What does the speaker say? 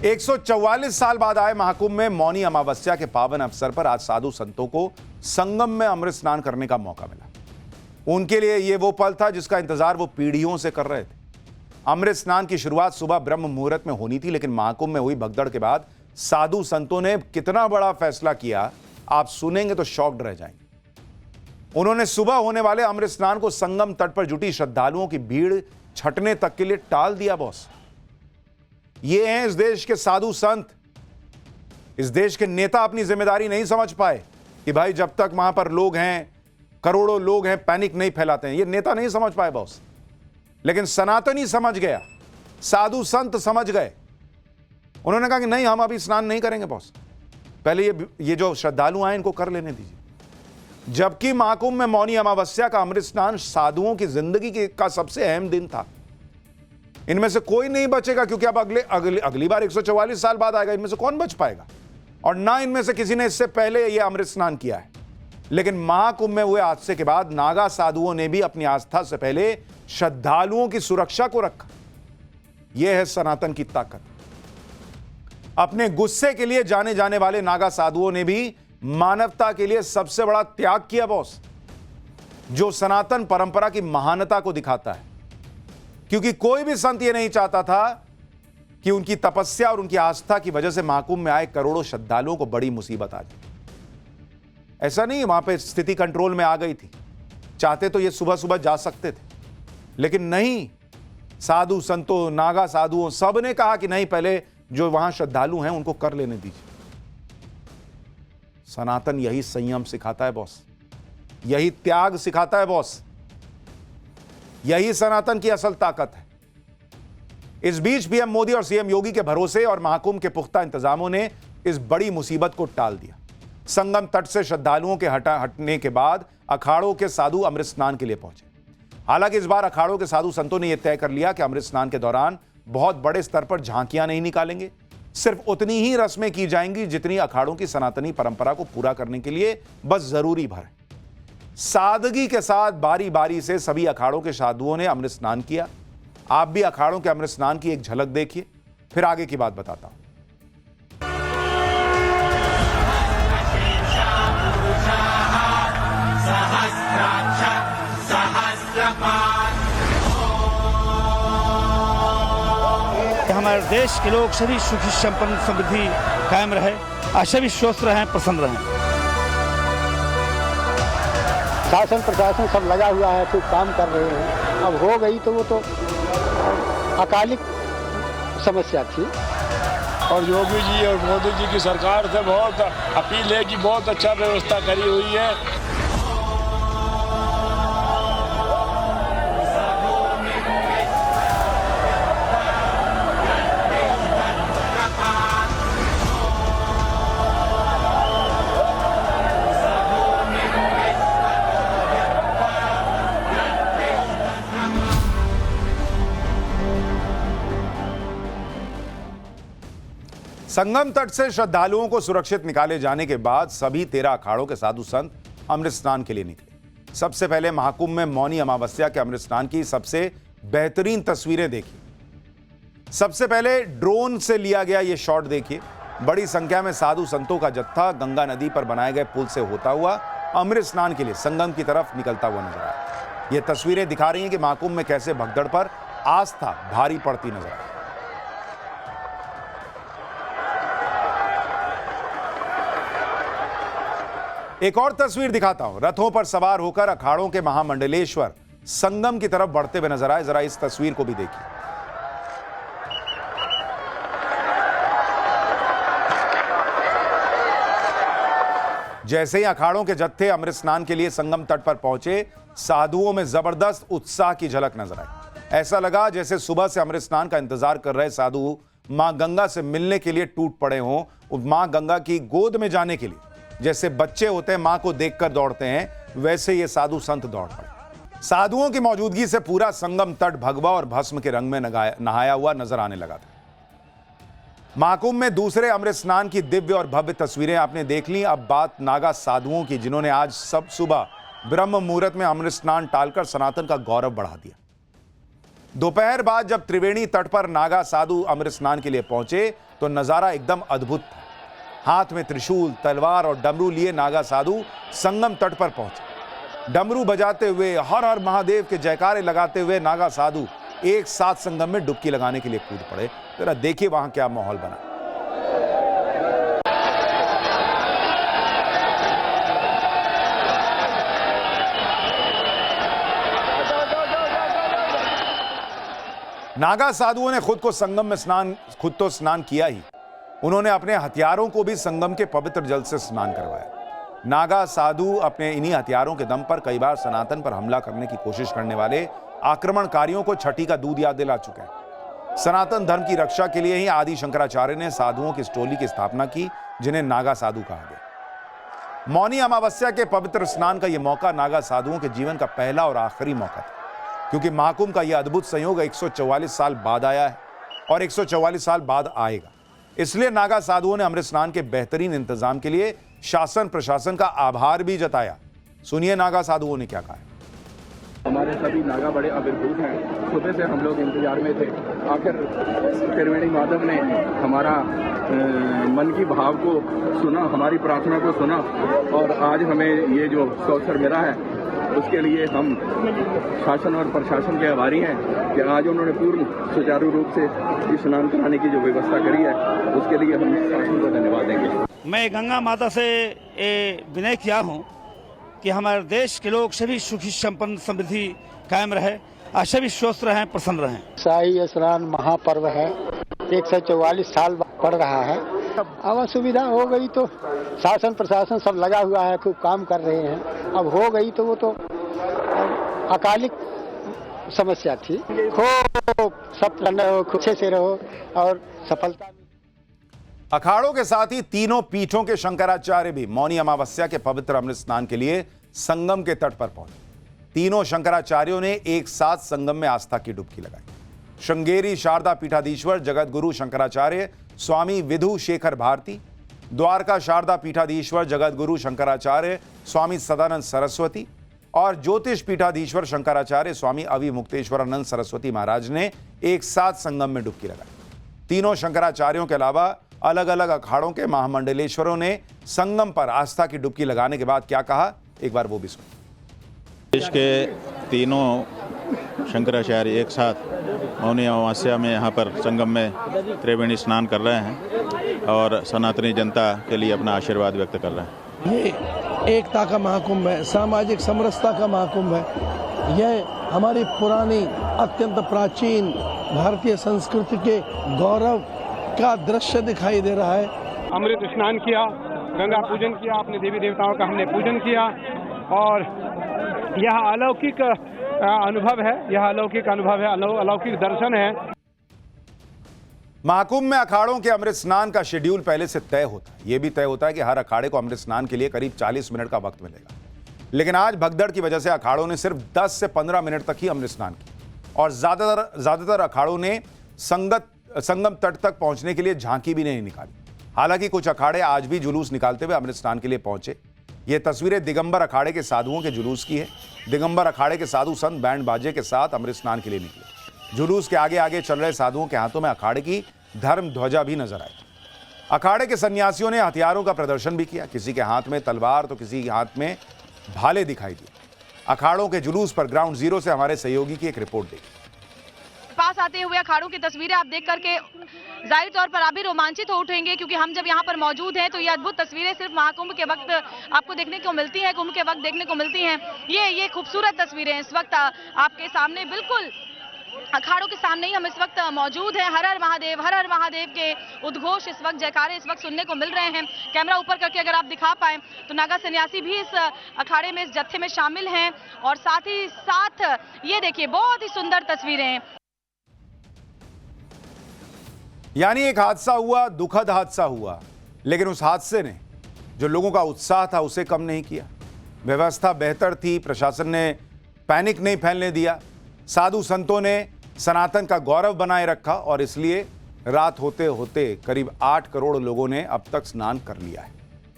144 साल बाद आए महाकुंभ में मौनी अमावस्या के पावन अवसर पर आज साधु संतों को संगम में अमृत स्नान करने का मौका मिला। उनके लिए यह वो पल था जिसका इंतजार वो पीढ़ियों से कर रहे थे। अमृत स्नान की शुरुआत सुबह ब्रह्म मुहूर्त में होनी थी, लेकिन महाकुंभ में हुई भगदड़ के बाद साधु संतों ने कितना बड़ा फैसला किया, आप सुनेंगे तो शॉक्ड रह जाएंगे। उन्होंने सुबह होने वाले अमृत स्नान को संगम तट पर जुटी श्रद्धालुओं की भीड़ छटने तक के लिए टाल दिया। बॉस, ये हैं इस देश के साधु संत। इस देश के नेता अपनी जिम्मेदारी नहीं समझ पाए कि भाई जब तक वहां पर लोग हैं, करोड़ों लोग हैं, पैनिक नहीं फैलाते हैं। ये नेता नहीं समझ पाए बॉस, लेकिन सनातनी समझ गया, साधु संत समझ गए। उन्होंने कहा कि नहीं, हम अभी स्नान नहीं करेंगे बॉस, पहले ये जो श्रद्धालु आए इनको कर लेने दीजिए। जबकि महाकुंभ में मौनी अमावस्या का अमृत स्नान साधुओं की जिंदगी का सबसे अहम दिन था। इनमें से कोई नहीं बचेगा, क्योंकि अब अगली बार 144 साल बाद आएगा। इनमें से कौन बच पाएगा? और ना इनमें से किसी ने इससे पहले यह अमृत स्नान किया है। लेकिन महाकुंभ में हुए हादसे के बाद नागा साधुओं ने भी अपनी आस्था से पहले श्रद्धालुओं की सुरक्षा को रखा। यह है सनातन की ताकत। अपने गुस्से के लिए जाने जाने वाले नागा साधुओं ने भी मानवता के लिए सबसे बड़ा त्याग किया बॉस, जो सनातन परंपरा की महानता को दिखाता है। क्योंकि कोई भी संत ये नहीं चाहता था कि उनकी तपस्या और उनकी आस्था की वजह से महाकुंभ में आए करोड़ों श्रद्धालुओं को बड़ी मुसीबत आ जाए। ऐसा नहीं, वहां पे स्थिति कंट्रोल में आ गई थी। चाहते तो ये सुबह सुबह जा सकते थे, लेकिन नहीं। साधु संतों, नागा साधुओं, सब ने कहा कि नहीं, पहले जो वहां श्रद्धालु हैं उनको कर लेने दीजिए। सनातन यही संयम सिखाता है बॉस, यही त्याग सिखाता है बॉस, यही सनातन की असल ताकत है। इस बीच पीएम मोदी और सीएम योगी के भरोसे और महाकुंभ के पुख्ता इंतजामों ने इस बड़ी मुसीबत को टाल दिया। संगम तट से श्रद्धालुओं के हटने के बाद अखाड़ों के साधु अमृत स्नान के लिए पहुंचे। हालांकि इस बार अखाड़ों के साधु संतों ने यह तय कर लिया कि अमृत स्नान के दौरान बहुत बड़े स्तर पर झांकियां नहीं निकालेंगे। सिर्फ उतनी ही रस्में की जाएंगी जितनी अखाड़ों की सनातनी परंपरा को पूरा करने के लिए बस जरूरी भर है। सादगी के साथ बारी बारी से सभी अखाड़ों के साधुओं ने अमृत स्नान किया। आप भी अखाड़ों के अमृत स्नान की एक झलक देखिए, फिर आगे की बात बताता हूं। हमारे देश के लोग सभी सुखी संपन्न समृद्धि कायम रहे और सभी स्वस्थ रहें, प्रसन्न रहें। शासन प्रशासन सब लगा हुआ है, तो काम कर रहे हैं। अब हो गई तो वो तो अकालिक समस्या थी। और योगी जी और मोदी जी की सरकार से बहुत अपील है कि बहुत अच्छा व्यवस्था करी हुई है। संगम तट से श्रद्धालुओं को सुरक्षित निकाले जाने के बाद सभी 13 अखाड़ों के साधु संत अमृत स्नान के लिए निकले। सबसे पहले महाकुंभ में मौनी अमावस्या के अमृत स्नान की सबसे बेहतरीन तस्वीरें देखिए। सबसे पहले ड्रोन से लिया गया यह शॉट देखिए। बड़ी संख्या में साधु संतों का जत्था गंगा नदी पर बनाए गए पुल से होता हुआ अमृत स्नान के लिए संगम की तरफ निकलता हुआ नजर आया। ये तस्वीरें दिखा रही हैं कि महाकुंभ में कैसे भगदड़ पर आस्था भारी पड़ती नजर आई। एक और तस्वीर दिखाता हूं। रथों पर सवार होकर अखाड़ों के महामंडलेश्वर संगम की तरफ बढ़ते हुए नजर आए। जरा इस तस्वीर को भी देखिए। जैसे ही अखाड़ों के जत्थे अमृत स्नान के लिए संगम तट पर पहुंचे, साधुओं में जबरदस्त उत्साह की झलक नजर आई। ऐसा लगा जैसे सुबह से अमृत स्नान का इंतजार कर रहे साधु मां गंगा से मिलने के लिए टूट पड़े हों। मां गंगा की गोद में जाने के लिए जैसे बच्चे होते हैं मां को देखकर दौड़ते हैं, वैसे ये साधु संत दौड़ पड़े। साधुओं की मौजूदगी से पूरा संगम तट भगवा और भस्म के रंग में नहाया हुआ नजर आने लगा था। महाकुंभ में दूसरे अमृत स्नान की दिव्य और भव्य तस्वीरें आपने देख ली। अब बात नागा साधुओं की, जिन्होंने आज सब सुबह ब्रह्म मुहूर्त में अमृत स्नान टालकर सनातन का गौरव बढ़ा दिया। दोपहर बाद जब त्रिवेणी तट पर नागा साधु अमृत स्नान के लिए पहुंचे तो नजारा एकदम अद्भुत था। हाथ में त्रिशूल, तलवार और डमरू लिए नागा साधु संगम तट पर पहुंचे। डमरू बजाते हुए, हर हर महादेव के जयकारे लगाते हुए नागा साधु एक साथ संगम में डुबकी लगाने के लिए कूद पड़े। जरा देखिए वहां क्या माहौल बना। नागा साधुओं ने खुद तो स्नान किया ही, उन्होंने अपने हथियारों को भी संगम के पवित्र जल से स्नान करवाया। नागा साधु अपने इन्हीं हथियारों के दम पर कई बार सनातन पर हमला करने की कोशिश करने वाले आक्रमणकारियों को छठी का दूध याद दिला चुके हैं। सनातन धर्म की रक्षा के लिए ही आदि शंकराचार्य ने साधुओं की टोली की स्थापना की, जिन्हें नागा साधु कहा गया। मौनी अमावस्या के पवित्र स्नान का यह मौका नागा साधुओं के जीवन का पहला और आखिरी मौका था, क्योंकि महाकुंभ का यह अद्भुत संयोग 144 साल बाद आया है और 144 साल बाद आएगा। इसलिए नागा साधुओं ने अमृत स्नान के बेहतरीन इंतजाम के लिए शासन प्रशासन का आभार भी जताया। सुनिए नागा साधुओं ने क्या कहा। हमारे सभी नागा बड़े आविर्भूत हैं। सुबह से हम लोग इंतजार में थे। आखिर त्रिवेणी माधव ने हमारा मन की भाव को सुना, हमारी प्रार्थना को सुना और आज हमें ये जो अवसर मिला है उसके लिए हम शासन और प्रशासन के आभारी हैं कि आज उन्होंने पूर्ण सुचारू रूप से स्नान कराने की जो व्यवस्था करी है उसके लिए हम शासन को धन्यवाद देंगे। मैं गंगा माता से विनय किया हूँ कि हमारे देश के लोग सभी सुखी संपन्न समृद्धि कायम रहे और सभी स्वस्थ रहें, प्रसन्न रहें। शाही स्नान महापर्व है, 144 साल पड़ रहा है। अब सुविधा हो गई तो शासन प्रशासन सब लगा हुआ है, खूब काम कर रहे हैं। अब हो गई तो वो तो अकालिक समस्या थी। खूब सब अच्छे से रहो और सफलता। अखाड़ों के साथ ही तीनों पीठों के शंकराचार्य भी मौनी अमावस्या के पवित्र अमृत स्नान के लिए संगम के तट पर पहुंचे। तीनों शंकराचार्यों ने एक साथ संगम में आस्था की डुबकी लगाई। श्रृंगेरी शारदा पीठाधीश्वर जगत गुरु शंकराचार्य स्वामी विधु शेखर भारती, द्वारका शारदा पीठाधीश्वर जगत गुरु शंकराचार्य स्वामी सदानंद सरस्वती और ज्योतिष पीठाधीश्वर शंकराचार्य स्वामी अविमुक्तेश्वरानंद सरस्वती महाराज ने एक साथ संगम में डुबकी लगाई। तीनों शंकराचार्यों के अलावा अलग अलग अखाड़ों के महामंडलेश्वरों ने संगम पर आस्था की डुबकी लगाने के बाद क्या कहा, एक बार वो भी सुनिए। देश के तीनों शंकराचार्य एक साथ मौनी अमावस्या में यहाँ पर संगम में त्रिवेणी स्नान कर रहे हैं और सनातनी जनता के लिए अपना आशीर्वाद व्यक्त कर रहे हैं। ये एकता का महाकुंभ है, सामाजिक समरसता का महाकुंभ है। यह हमारी पुरानी अत्यंत प्राचीन भारतीय संस्कृति के गौरव का दृश्य दिखाई दे रहा है। अमृत स्नान किया, गंगा पूजन किया, अपने देवी देवताओं का हमने पूजन किया और यह अलौकिक अनुभव है, यह अलौकिक अनुभव है, अलौकिक दर्शन है। महाकुंभ में अखाड़ों के अमृत स्नान का शेड्यूल पहले से तय होता है। यह भी तय होता है कि हर अखाड़े को अमृत स्नान के लिए करीब 40 मिनट का वक्त मिलेगा, लेकिन आज भगदड़ की वजह से अखाड़ों ने सिर्फ 10 से 15 मिनट तक ही अमृत स्नान किया और ज्यादातर अखाड़ों ने संगम तट तक पहुंचने के लिए झांकी भी नहीं निकाली। हालांकि कुछ अखाड़े आज भी जुलूस निकालते हुए अमृत स्नान के लिए पहुंचे। ये तस्वीरें दिगंबर अखाड़े के साधुओं के जुलूस की है। दिगंबर अखाड़े के साधु संत बैंड बाजे के साथ अमृत स्नान के लिए निकले। जुलूस के आगे आगे चल रहे साधुओं के हाथों में अखाड़े की धर्म ध्वजा भी नजर आई। अखाड़े के सन्यासियों ने हथियारों का प्रदर्शन भी किया। किसी के हाथ में तलवार तो किसी के हाथ में भाले दिखाई दिए। अखाड़ों के जुलूस पर ग्राउंड जीरो से हमारे सहयोगी की एक रिपोर्ट देखी। पास आते हुए अखाड़ों की तस्वीरें आप देख करके जाहिर तौर पर आप भी रोमांचित हो उठेंगे, क्योंकि हम जब यहाँ पर मौजूद हैं तो ये अद्भुत तस्वीरें सिर्फ महाकुंभ के वक्त आपको देखने को मिलती हैं, कुंभ के वक्त देखने को मिलती हैं। ये खूबसूरत तस्वीरें इस वक्त आपके सामने, बिल्कुल अखाड़ों के सामने ही हम इस वक्त मौजूद हैं। हर हर महादेव के उद्घोष इस वक्त, जयकारे इस वक्त सुनने को मिल रहे हैं। कैमरा ऊपर करके अगर आप दिखा पाए तो नागा सन्यासी भी इस अखाड़े में, इस जत्थे में शामिल हैं और साथ ही साथ ये देखिए बहुत ही सुंदर तस्वीरें। यानी एक हादसा हुआ, दुखद हादसा हुआ, लेकिन उस हादसे ने जो लोगों का उत्साह था उसे कम नहीं किया। व्यवस्था बेहतर थी, प्रशासन ने पैनिक नहीं फैलने दिया, साधु संतों ने सनातन का गौरव बनाए रखा और इसलिए रात होते होते करीब 8 करोड़ लोगों ने अब तक स्नान कर लिया है।